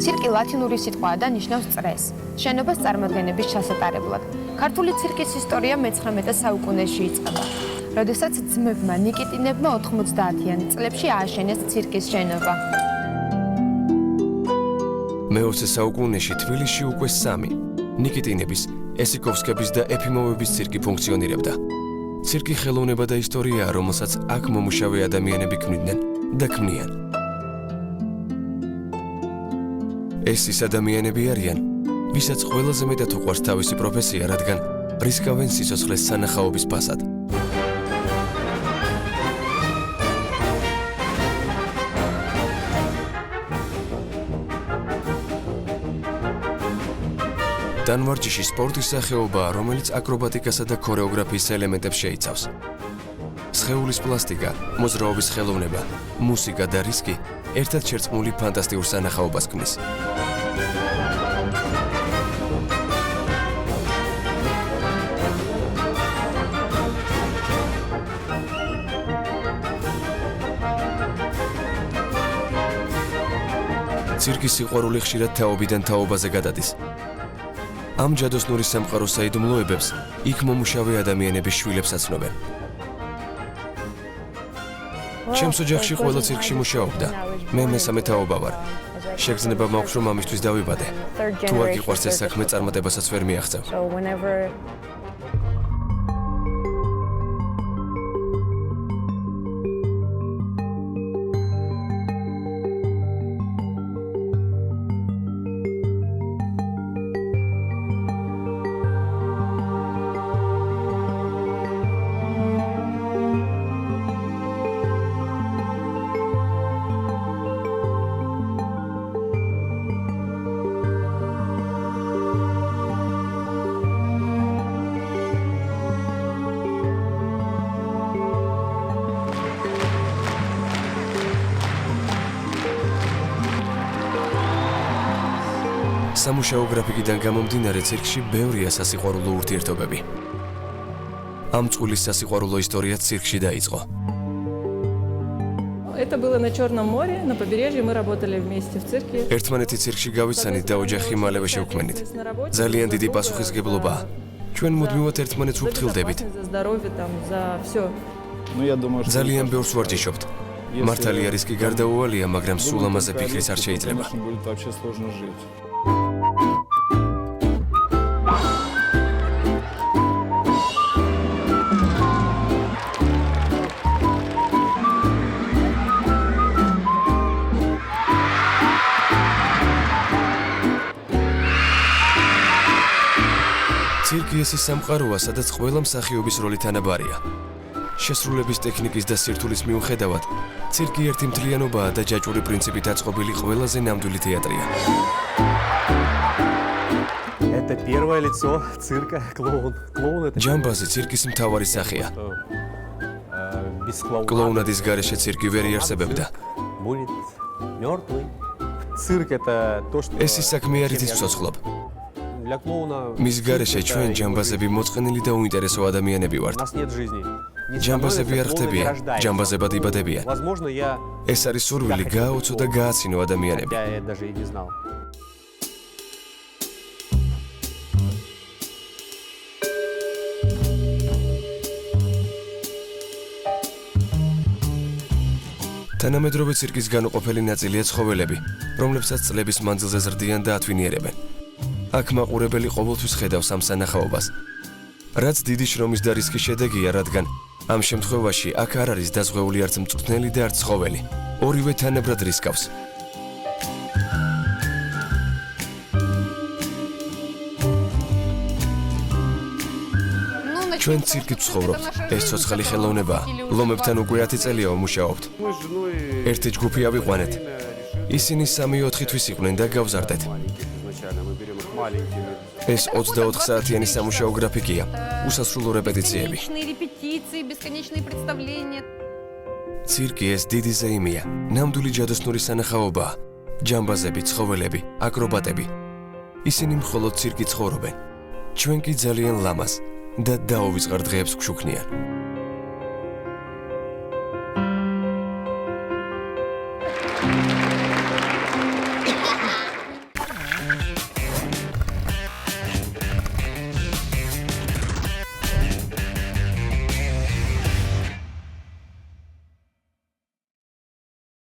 ცირკი ლათინური სიტყვაა და ნიშნავს წრეს. შენობას წარმოადგენების ჩასატარებლად. ქართული ცირკის ისტორია მე-19 საუკუნეში იწყება. როდესაც ძმებმა ნიკიტინებმა 90-იან წლებში ააშენეს ცირკის შენობა. მე-20 საუკუნეში თბილისში უკვე 3 ნიკიტინების, ესიკოვსკების და ეფიმოვების ცირკი ფუნქციონირებდა. ცირკი ხელოვნება და ისტორიაა, რომელსაც აქ მომუშავე ადამიანები ქმნიდნენ და ქმნიან. ეს ის ადამიანები არიან, ვისაც ყველაზე მეტად უყვარს თავისი პროფესია, რადგან რისკავენ სიცოცხლეს სანახაობის ფასად. დანვარჯიში სპორტის სახეობაა, რომელიც აკრობატიკასა და ქორეოგრაფიის ელემენტებს შეიცავს. სხეულის პლასტიკა, მოძრაობის ხელოვნება, მუსიკა და რისკი ერთად შერწყმული ფანტასტიკურ სანახაობას ქმნის. ცირკის სიყვარული ხშირად თაობიდან თაობაზე გადადის. ამ ჯადოსნური სამყაროს საიდუმლოებებს იქ მომუშავე ადამიანების შვილებს აცნობენ. ჩემს ოჯახში ყველა ცირკში მუშაობდა. მე მესამე თაობა ვარ. შეგრძნება მაქვს, რომ ამისთვის დავიბადე. თუ არ გიყვარს ეს საქმე, წარმატებასაც ვერ მიაღწევ. სამუშაო გრაფიკიდან გამომდინარე ცირკში ბევრია სასიყვარულო ურთიერთობები. ამ წყვილის სასიყვარულო ისტორიაც ცირკში დაიწყო. Это было на Черном море, на побережье мы работали вместе в цирке. ერთმანეთი ცირკში გავიცანით და ოჯახი მალევე შევქმნით. ძალიან დიდი პასუხისგებლობაა. ჩვენ მუდმივად ერთმანეთს ვუფრთხილდებით. За здоровье там, за всё. ძალიან ბევრს ვარჯიშობთ. მართალია რისკი გარდაუვალია, მაგრამ სულ ამაზე ფიქრიც არ შეიძლება. ცირკი ეს ის სამყაროა, სადაც ყველა მსახიობის როლი თანაბარია. შესრულების ტექნიკის და სირთულის მიუხედავად, ცირკი ერთი მთლიანობაა და ჯაჭვური პრინციპით აწყობილი ყველაზე ნამდვილი თეატრია. Это первое лицо цирка, клоун. Клоун это ჯამბაზი ცირკის მთავარი სახეა. без клоуна. კლოუნადის გარეშე ცირკი ვერ იარსებებდა. Будет мёртвый. Цирк это то, что ეს ის საქმე არ იცის ცოცხლობ. для клоуна. მის გარეშე ჩვენ ჯამბაზები მოწყენილი და უინტერესო ადამიანები ვართ. У нас нет жизни. ჯამბაზები არ ხდებიან, ჯამბაზებად იბადებიან. Возможно, я ეს არის სურვილი გააოცო და გააცინო ადამიანები. я даже и не знал. თანამედროვე ცირკის განუყოფელი ნაწილია ცხოველები, რომლებსაც წლების მანძილზე ზრდიან და ათვინიერებენ. აქ მაყურებელი ყოველთვის ხედავს ამ სანახაობას. რაც დიდი შრომის და რისკის შედეგია, რადგან ამ შემთხვევაში აქ არ არის დაზღვეული არც მწვრთნელი და არც ცხოველი. ორივე თანაბრად რისკავს. ჩვენ ცირკით ვცხოვრობთ. ეს ცოცხალი ხელოვნებაა. ლომებთან უკვე 10 წელია ვმუშაობთ. ერთი ჯგუფი ავიყვანეთ. ისინი 3-4 თვის იყვნენ და გავზარდეთ. ეს 24 საათიანი სამუშაო გრაფიკია, უსასრულო რეპეტიციები. ცირკი ეს დიდი ზეიმია, ნამდვილი ჯადოსნური სანახაობაა. ჯამბაზები, ცხოველები, აკრობატები. ისინი მხოლოდ ცირკი ცხოვრობენ. ჩვენ კი ძალიან ლამაზ და დაუვიწყარ დღეებს გვშუქნიან.